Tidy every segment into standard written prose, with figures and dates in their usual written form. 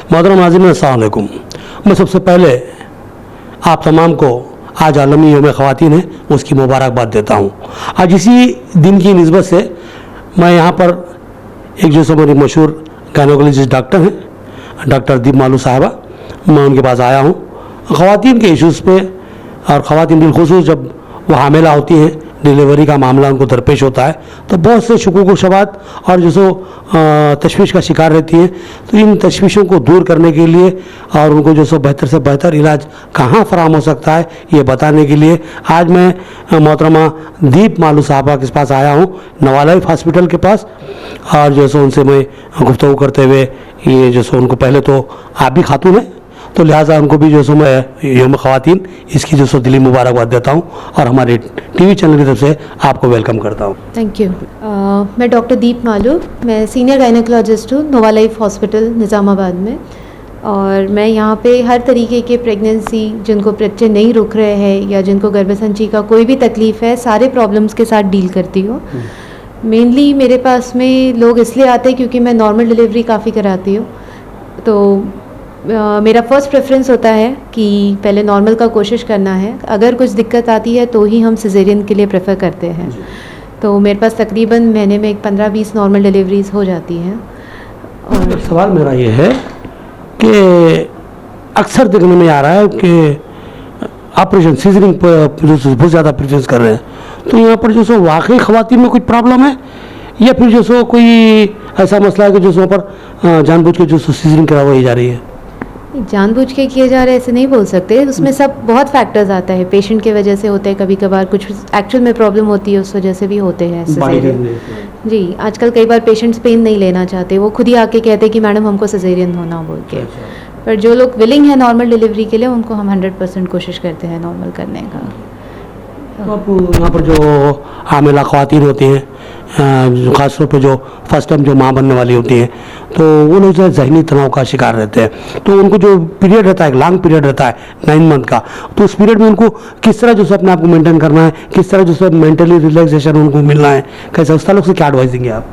मोहतरम नाज़रीन, अस्सलाम वालेकुम। मैं सबसे पहले आप तमाम को आज आलमी यौम ख़वातीन है उसकी मुबारकबाद देता हूँ। आज इसी दिन की निस्बत से मैं यहाँ पर एक जो हमारी मशहूर गायनोकोलॉजिस्ट डॉक्टर हैं, डॉक्टर दीप मालू साहिबा, मैं उनके पास आया हूँ ख़वातीन के इश्यूज़ पे। और ख़वातीन बिलख़ुसूस जब वो हामिला होती हैं, डिलीवरी का मामला उनको दरपेश होता है, तो बहुत से शुकूक व शुबात और जो सो तशवीश का शिकार रहती हैं। तो इन तशवीशों को दूर करने के लिए और उनको जो सो बेहतर से बेहतर इलाज कहाँ फराहम हो सकता है ये बताने के लिए आज मैं मोहतरमा दीप मालू साहबा के पास आया हूँ, नवालाइफ हॉस्पिटल के पास। और जो सो उनसे मैं गुफ्तगू करते हुए ये जो सो उनको पहले तो आप भी खातून हैं, तो लिहाजा उनको भी जो सो मैं यौम ख़वातीन इसकी जो सो दिली मुबारकबाद देता हूँ और हमारे टीवी चैनल की तरफ से आपको वेलकम करता हूँ। Thank you. मैं डॉक्टर दीप मालू, मैं सीनियर गायनोकोलॉजिस्ट हूँ नोवा लाइफ हॉस्पिटल निज़ामाबाद में। और मैं यहाँ पे हर तरीके के प्रेगनेंसी, जिनको बच्चे नहीं रुक रहे हैं या जिनको गर्भसंची का कोई भी तकलीफ़ है, सारे प्रॉब्लम्स के साथ डील करती हूँ। मेनली मेरे पास में लोग इसलिए आते हैं क्योंकि मैं नॉर्मल डिलीवरी काफ़ी कराती हूँ। तो मेरा फर्स्ट प्रेफरेंस होता है कि पहले नॉर्मल का कोशिश करना है, अगर कुछ दिक्कत आती है तो ही हम सिजेरियन के लिए प्रेफर करते हैं। तो मेरे पास तकरीबन महीने में 15-20 नॉर्मल डिलीवरीज हो जाती हैं। और सवाल मेरा ये है कि अक्सर देखने में आ रहा है कि ऑपरेशन सीजरिंग पर जो बहुत ज़्यादा प्रेफरेंस कर रहे हैं, तो यहाँ पर जो सो वाकई ख़वातीन में कुछ प्रॉब्लम है या फिर जो सो कोई ऐसा मसला है कि जो सो पर जानबूझ के जो सो सीजरिंग करवाई जा रही है? जानबूझ के किए जा रहे हैं ऐसे नहीं बोल सकते, उसमें सब बहुत फैक्टर्स आता है। पेशेंट की वजह से होते हैं, कभी कभार कुछ एक्चुअल में प्रॉब्लम होती है उस वजह से भी होते हैं सिजेरियन। जी, आजकल कई बार पेशेंट्स पेन नहीं लेना चाहते, वो खुद ही आके कहते हैं कि मैडम हमको सिजेरियन होना बोल के। पर जो लोग विलिंग है नॉर्मल डिलीवरी के लिए, उनको हम 100% कोशिश करते हैं नॉर्मल करने का। तो आप यहाँ पर जो हामिला ख़वातीन होती हैं, ख़ास तौर पे जो फर्स्ट टाइम जो माँ बनने वाली होती हैं, तो वो लोग जो है ज़हनी तनाव का शिकार रहते हैं। तो उनको जो पीरियड रहता है, लॉन्ग पीरियड रहता है 9 मंथ का, तो उस पीरियड में उनको किस तरह जो है अपने आप को मेंटेन करना है, किस तरह जो है मेंटली रिलैक्सेशन उनको मिलना है, कैसे उस ताल्लुक से क्या एडवाइस देंगे आप?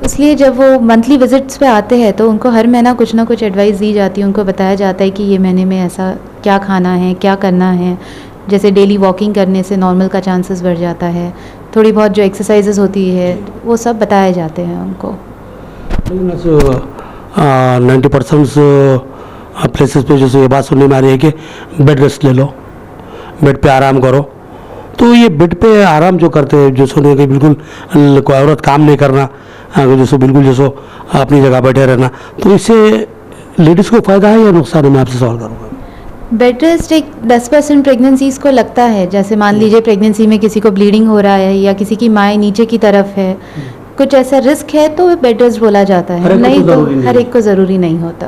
इसलिए जब वो मंथली विजिट्स पे आते हैं तो उनको हर महीना कुछ ना कुछ एडवाइस दी जाती है। उनको बताया जाता है कि ये महीने में ऐसा क्या खाना है, क्या करना है। जैसे डेली वॉकिंग करने से नॉर्मल का चांसेस बढ़ जाता है, थोड़ी बहुत जो एक्सरसाइजेज होती है वो सब बताए जाते हैं उनको। 90% प्लेसेस पे जैसे ये बात सुनने में आ रही है कि बेड रेस्ट ले लो, बेड पे आराम करो। तो ये बेड पे आराम जो करते हैं, जो सुने कि बिल्कुल कोई औरत काम नहीं करना, जैसे बिल्कुल जैसे अपनी जगह बैठे रहना, तो इससे लेडीज़ को फ़ायदा है या नुकसान है? मैं आपसे सवाल करूँगा। बेड रेस्ट एक 10% प्रेगनेंसीज को लगता है। जैसे मान लीजिए प्रेगनेंसी में किसी को ब्लीडिंग हो रहा है या किसी की माएँ नीचे की तरफ है, कुछ ऐसा रिस्क है तो बेड रेस्ट बोला जाता है, नहीं तो हर एक को ज़रूरी नहीं होता।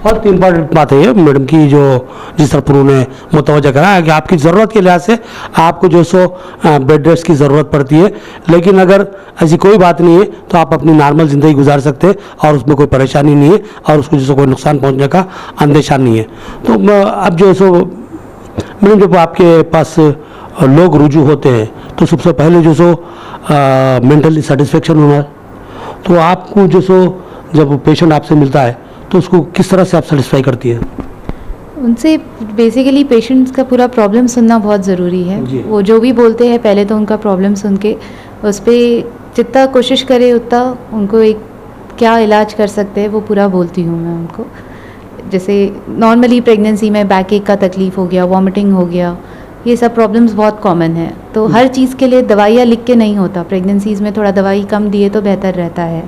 और तीन बात है ये मैडम की, जो जिस तरफ उन्होंने मुतवज्जा करा है कि आपकी ज़रूरत के लिहाज से आपको जो सो बेड रेस्ट की ज़रूरत पड़ती है, लेकिन अगर ऐसी कोई बात नहीं है तो आप अपनी नॉर्मल ज़िंदगी गुजार सकते हैं और उसमें कोई परेशानी नहीं है और उसको जो सो कोई नुकसान पहुंचने का अंदेशा नहीं है। तो अब जो सो मैडम जब आपके पास लोग रुजू होते हैं तो सबसे पहले जो सो मेंटली सेटिस्फेक्शन होना है, तो आपको जो सो जब पेशेंट आपसे मिलता है तो उसको किस तरह से आप सेटिस्फाई करती है? उनसे बेसिकली पेशेंट्स का पूरा प्रॉब्लम सुनना बहुत ज़रूरी है। वो जो भी बोलते हैं पहले तो उनका प्रॉब्लम सुन के उस पर जितना कोशिश करे उतना उनको एक क्या इलाज कर सकते हैं वो पूरा बोलती हूँ मैं उनको। जैसे नॉर्मली प्रेगनेंसी में बैक एक का तकलीफ़ हो गया, वॉमिटिंग हो गया, ये सब प्रॉब्लम्स बहुत कॉमन है। तो हर चीज़ के लिए दवाइयाँ लिख के नहीं होता, प्रेगनेंसीज़ में थोड़ा दवाई कम दिए तो बेहतर रहता है।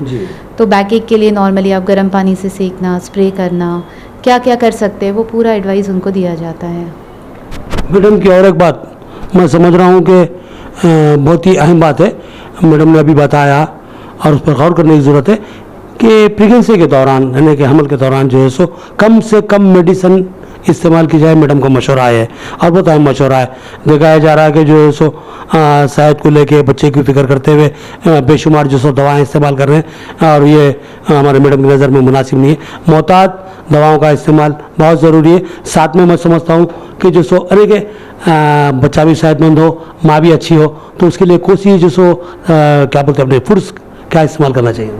तो बैक एक के लिए नॉर्मली आप गर्म पानी से सेकना, स्प्रे करना, क्या क्या कर सकते हैं वो पूरा एडवाइस उनको दिया जाता है। मैडम की और एक बात मैं समझ रहा हूँ कि बहुत ही अहम बात है, मैडम ने अभी बताया और उस पर गौर करने की ज़रूरत है कि प्रेगनेंसी के दौरान यानी कि हमल के दौरान जो है सो कम से कम मेडिसिन इस्तेमाल की जाए। मैडम को मशवरा है और बहुत अहम मशवरा है। दिखाया जा रहा है कि जो है सो सेहत को लेके बच्चे की फिक्र करते हुए बेशुमार जो सो दवाएं इस्तेमाल कर रहे हैं और ये हमारे मैडम की नज़र में मुनासिब नहीं है। मोहतात दवाओं का इस्तेमाल बहुत ज़रूरी है। साथ में मैं समझता हूँ कि जो सो अरे के बच्चा भी सेहतमंद हो, माँ भी अच्छी हो, तो उसके लिए कोई जो सो क्या बोलते हैं अपने फूड्स क्या इस्तेमाल करना चाहिए?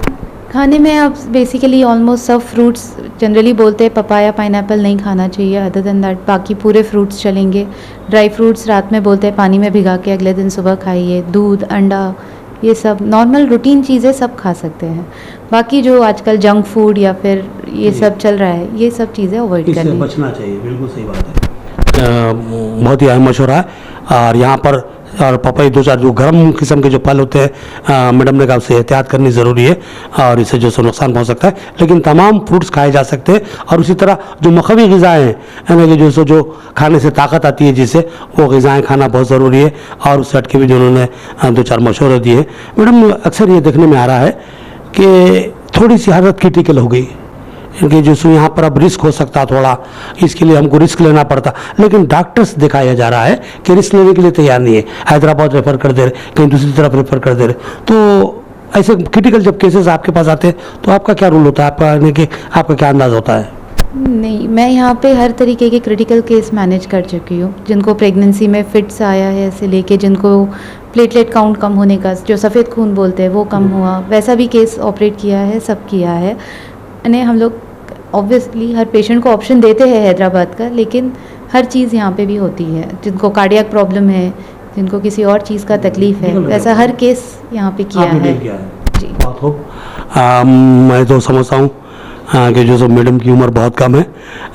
खाने में आप बेसिकली ऑलमोस्ट सब फ्रूट्स जनरली बोलते हैं पपाया पाइनएप्पल नहीं खाना चाहिए, अदर देन दैट बाकी पूरे फ्रूट्स चलेंगे। ड्राई फ्रूट्स रात में बोलते हैं पानी में भिगा के अगले दिन सुबह खाइए। दूध, अंडा, ये सब नॉर्मल रूटीन चीज़ें सब खा सकते हैं। बाकी जो आजकल जंक फूड या फिर ये सब चल रहा है, ये सब चीज़ें अवॉइड इससे करनी। बचना चाहिए, बिल्कुल सही बात है। बहुत ही अहम मशवरा है। और यहाँ पर और पपाई दो चार जो गर्म किस्म के जो फल होते हैं, मैडम ने कहा उससे एहतियात करनी ज़रूरी है और इससे जो सो नुकसान पहुँच सकता है, लेकिन तमाम फ्रूट्स खाए जा सकते हैं। और उसी तरह जो मखवी ग़िज़ाएँ हैं, यानी कि जो खाने से ताकत आती है जिससे, वो ग़िज़ाएँ खाना बहुत ज़रूरी है। और उससे हट के भी जो उन्होंने दो चार मशवरे दिए। मैडम अक्सर ये देखने में आ रहा है कि थोड़ी सी हालत क्रिटिकल हो गई, क्योंकि जो सो यहाँ पर अब रिस्क हो सकता थोड़ा, इसके लिए हमको रिस्क लेना पड़ता, लेकिन डॉक्टर्स दिखाया जा रहा है कि रिस्क लेने के लिए तैयार नहीं है। हैदराबाद रेफर कर दे रहे, कहीं दूसरी तरफ रेफर कर दे रहे। तो ऐसे क्रिटिकल जब केसेस आपके पास आते हैं तो आपका क्या रूल होता है, आपका यानी कि आपका क्या अंदाज़ होता है? नहीं, मैं यहाँ पे हर तरीके के क्रिटिकल केस मैनेज कर चुकी हूँ। जिनको प्रेगनेंसी में फिट्स आया है से लेके जिनको प्लेटलेट काउंट कम होने का, जो सफ़ेद खून बोलते हैं, वो कम हुआ, वैसा भी केस ऑपरेट किया है, सब किया है। यानी हम लोग ऑब्वियसली हर पेशेंट को ऑप्शन देते हैं हैदराबाद का, लेकिन हर चीज़ यहाँ पे भी होती है। जिनको कार्डियक प्रॉब्लम है, जिनको किसी और चीज़ का तकलीफ है, वैसा हर केस यहाँ पे किया है। जी, बहुत खूब। मैं तो समझता हूँ कि जो सो मैडम की उम्र बहुत कम है,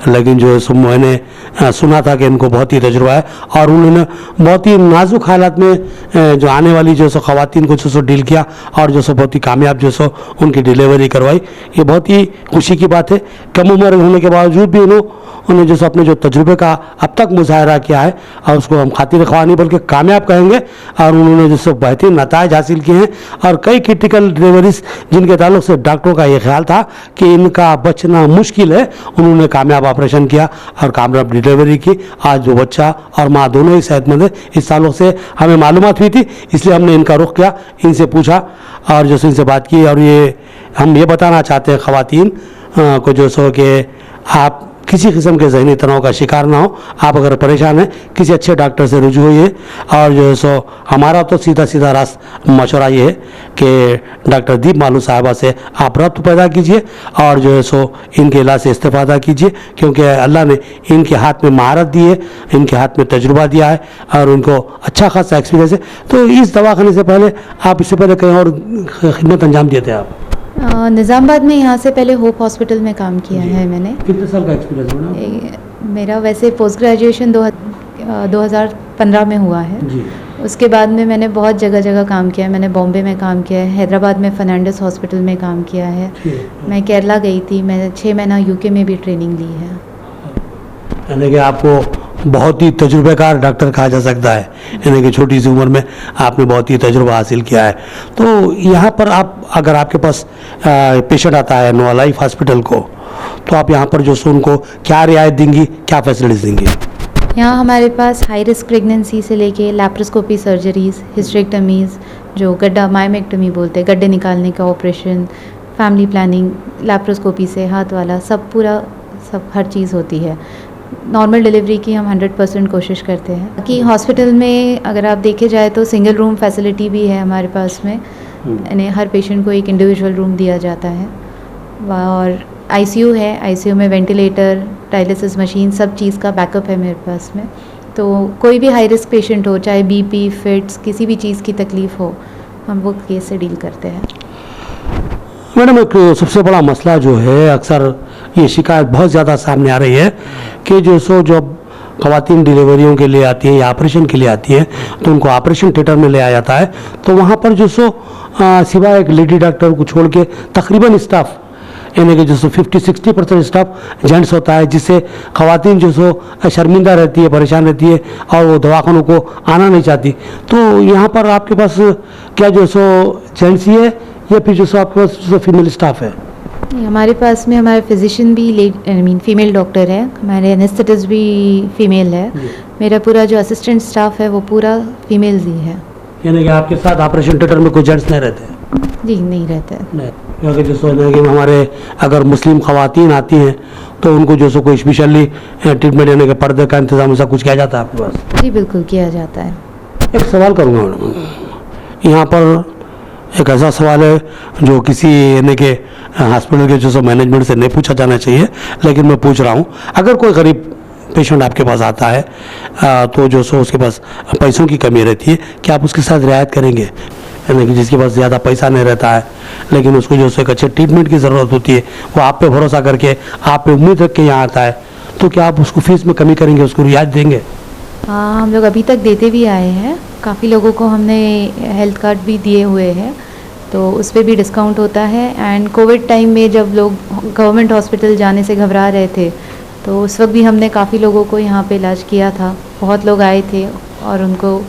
लेकिन जो सो मैंने सुना था कि इनको बहुत ही तजुर्बा है और उन्होंने बहुत ही नाजुक हालात में जो आने वाली जो सो ख़वातीन को जो सो डील किया और जो सो बहुत ही कामयाब जो सो उनकी डिलीवरी करवाई। ये बहुत ही खुशी की बात है। कम उम्र होने के बावजूद भी उन्होंने जो सो अपने जो तजुर्बे का अब तक मुजाहरा किया है, और उसको हम खातिर ख्वाह नहीं बल्कि कामयाब कहेंगे, और उन्होंने जो सो बेहतरीन नताइज हासिल किए हैं। और कई क्रिटिकल डिलीवरीज जिनके ताल्लुक से डॉक्टरों का ये ख्याल था कि इनका बचना मुश्किल है, उन्होंने कामयाब ऑपरेशन किया और कामयाब डिलीवरी की। आज जो बच्चा और माँ दोनों ही सेहतमंद है। इस ताल्लुक से हमें मालूमात हुई थी, इसलिए हमने इनका रुख किया, इनसे पूछा और जो सो इनसे बात की। और ये हम ये बताना चाहते हैं ख़वातीन को जो सो कि आप किसी किस्म के ज़हनी तनाव का शिकार ना हो। आप अगर परेशान हैं, किसी अच्छे डॉक्टर से रुजू होइए। और जो है सो हमारा तो सीधा सीधा मशवरा ये है कि डॉक्टर दीप मालू साहिबा से आप रब्त पैदा कीजिए और जो है सो इनके इलाज से इस्तेफादा कीजिए, क्योंकि अल्लाह ने इनके हाथ में महारत दी है, इनके हाथ में तजुर्बा दिया है और उनको अच्छा खासा एक्सपीरियंस है। तो इस दवाखाने से पहले आप इससे पहले कहीं और खिदमत अंजाम दिए थे आप? निज़ामाबाद में यहाँ से पहले होप हॉस्पिटल में काम किया है मैंने। कितने साल का एक्सपीरियंस है? मेरा वैसे पोस्ट ग्रेजुएशन 2015 में हुआ है जी। उसके बाद में मैंने बहुत जगह जगह काम किया है। मैंने बॉम्बे में काम किया है, हैदराबाद में फर्नांडिस हॉस्पिटल में काम किया है, मैं केरला गई थी, मैंने 6 महीना यूके में भी ट्रेनिंग ली है। यानी कि आपको बहुत ही तजुर्बेकार डॉक्टर कहा जा सकता है, यानी कि छोटी सी उम्र में आपने बहुत ही तजुर्बा हासिल किया है। तो यहाँ पर आप अगर आपके पास पेशेंट आता है नोवा लाइफ हॉस्पिटल को, तो आप यहाँ पर जो सो उनको क्या रियायत देंगी, क्या फैसिलिटीज़ देंगी? यहाँ हमारे पास हाई रिस्क प्रेगनेंसी से लेके लैप्रोस्कोपी सर्जरीज, हिस्टेरेक्टमीज़, जो गड्ढा मायोमेक्टमी बोलते हैं, गड्ढे निकालने का ऑपरेशन, फैमिली प्लानिंग, लैप्रोस्कोपी से हाथ वाला सब पूरा सब हर चीज़ होती है। नॉर्मल डिलीवरी की हम 100% कोशिश करते हैं कि हॉस्पिटल में अगर आप देखे जाए तो सिंगल रूम फैसिलिटी भी है हमारे पास में, यानी हर पेशेंट को एक इंडिविजुअल रूम दिया जाता है। और आईसीयू है, आईसीयू में वेंटिलेटर, डायलिसिस मशीन, सब चीज़ का बैकअप है मेरे पास में। तो कोई भी हाई रिस्क पेशेंट हो, चाहे बीपी, फिट्स, किसी भी चीज़ की तकलीफ़ हो, हम वो केस से डील करते हैं। मैडम एक सबसे बड़ा मसला जो है, अक्सर ये शिकायत बहुत ज़्यादा सामने आ रही है कि जो जब ख़वातीन डिलीवरियों के लिए आती हैं या ऑपरेशन के लिए आती हैं तो उनको ऑपरेशन थिएटर में ले आया जाता है, तो वहाँ पर जो सिवाय एक लेडी डॉक्टर को छोड़ के तकरीबन स्टाफ यानी कि जो 50-60% स्टाफ जेंट्स होता है, जिससे ख़वातीन जो शर्मिंदा रहती है, परेशान रहती है और वो दवाखानों को आना नहीं चाहती। तो यहाँ पर आपके पास क्या जो जेंट्स ही है या फिर जो आपके पास फीमेल स्टाफ है? हमारे पास में हमारे फिजिशियन भी फीमेल डॉक्टर है, हमारे एनेस्थेटिस्ट भी फीमेल है, मेरा पूरा जो असिस्टेंट स्टाफ है वो पूरा फीमेल्स ही है। यानी कि आपके साथ ऑपरेशन थिएटर में कोई जेंट्स नहीं रहते? जी नहीं रहते। नहीं, क्योंकि जो कि हमारे अगर मुस्लिम ख़वातीन आती हैं तो उनको जो कोई स्पेशली ट्रीटमेंट यानी कि पर्दे का इंतज़ाम ऐसा कुछ किया जाता है आपके पास? जी बिल्कुल किया जाता है। एक सवाल करूँगा मैडम, यहाँ पर एक ऐसा सवाल है जो किसी यानी के हॉस्पिटल के जो सो मैनेजमेंट से नहीं पूछा जाना चाहिए, लेकिन मैं पूछ रहा हूँ। अगर कोई गरीब पेशेंट आपके पास आता है तो जो सो उसके पास पैसों की कमी रहती है, क्या आप उसके साथ रियायत करेंगे? यानी कि जिसके पास ज़्यादा पैसा नहीं रहता है लेकिन उसको जो सो एक अच्छे ट्रीटमेंट की ज़रूरत होती है, वो आप पे भरोसा करके आप पे उम्मीद रख के यहाँ आता है, तो क्या आप उसको फीस में कमी करेंगे, उसको रियायत देंगे? हाँ, हम लोग अभी तक देते भी आए हैं। काफ़ी लोगों को हमने हेल्थ कार्ड भी दिए हुए हैं, तो उस पर भी डिस्काउंट होता है। एंड कोविड टाइम में जब लोग गवर्नमेंट हॉस्पिटल जाने से घबरा रहे थे, तो उस वक्त भी हमने काफ़ी लोगों को यहाँ पे इलाज किया था। बहुत लोग आए थे और उनको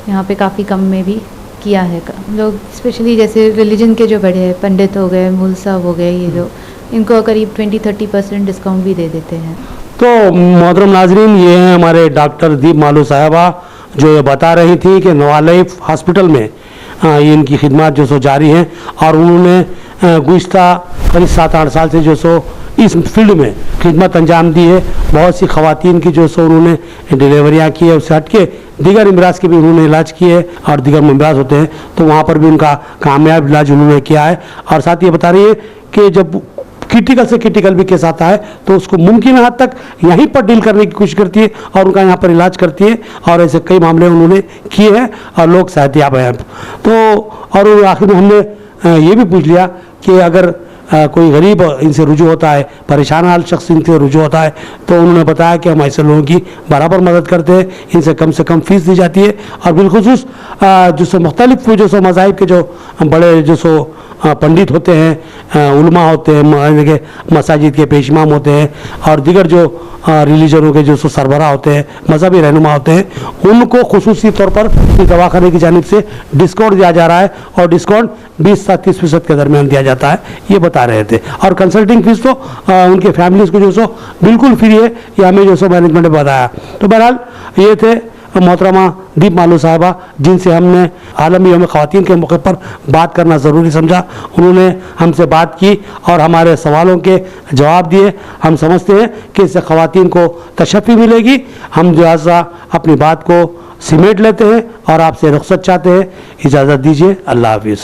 यहाँ पे काफ़ी कम में भी किया है। लोग स्पेशली जैसे रिलीजन के जो बड़े हैं, पंडित हो गए, मूल साहब हो गए, ये लोग, इनको करीब 20-30% डिस्काउंट भी दे देते हैं। तो मोहतरम नाजरीन, ये हैं हमारे डॉक्टर दीप मालू साहबा, जो ये बता रही थी कि नवा लाइफ हॉस्पिटल में ये इनकी खिदमत जो सो जारी हैं और उन्होंने गुज़िश्ता करीब 7-8 साल से जो सो इस फील्ड में खिदमत अंजाम दी है। बहुत सी ख़वातीन की जो सो उन्होंने डिलीवरियाँ की है, उससे हटके दीगर इमराज के भी उन्होंने इलाज किए हैं और दीगर इमराज होते हैं तो वहाँ पर भी उनका कामयाब इलाज उन्होंने किया है। और साथ ये बता रही है कि जब क्रिटिकल से क्रिटिकल भी केस आता है तो उसको मुमकिन हद तक यहीं पर डील करने की कोशिश करती है और उनका यहाँ पर इलाज करती है, और ऐसे कई मामले उन्होंने किए हैं और लोग सेहतियाब हैं। तो और आखिर में हमने ये भी पूछ लिया कि अगर कोई गरीब इनसे रुजू होता है, परेशान हाल शख्स इनसे रुजू होता है, तो उन्होंने बताया कि हम ऐसे लोगों की बराबर मदद करते हैं, इनसे कम से कम फीस दी जाती है। और बिलखुसूस जो सो मुख्तलिफ जो सो मज़ाहिब के जो बड़े जो सो पंडित होते हैं, उलमा होते हैं, मसाजिद के पेशमाम होते हैं और दीगर जो रिलीजनों के जो सो सरबराह होते हैं, मजहबी रहनुमा होते हैं, उनको खुसूसी तौर पर इस दवाखाने की जानिब से डिस्काउंट दिया जा रहा है और डिस्काउंट 20 से 30% के दरमियान दिया जाता है, ये बता रहे थे। और कंसल्टिंग फीस तो उनके फैमिलीज़ को जो सो बिल्कुल फ्री है, ये हमें जो सो मैनेजमेंट ने बताया। तो बहरहाल ये थे मोहतरमा दीप मालू साहबा, जिनसे हमने आलमी यौम ख़वातीन के मौके पर बात करना ज़रूरी समझा। उन्होंने हमसे बात की और हमारे सवालों के जवाब दिए। हम समझते हैं कि इससे ख़वातीन को तशफ़ी मिलेगी। हम लिहाजा अपनी बात को सिमेट लेते हैं और आपसे रुख़सत चाहते हैं। इजाज़त दीजिए। अल्लाह हाफ़िज़।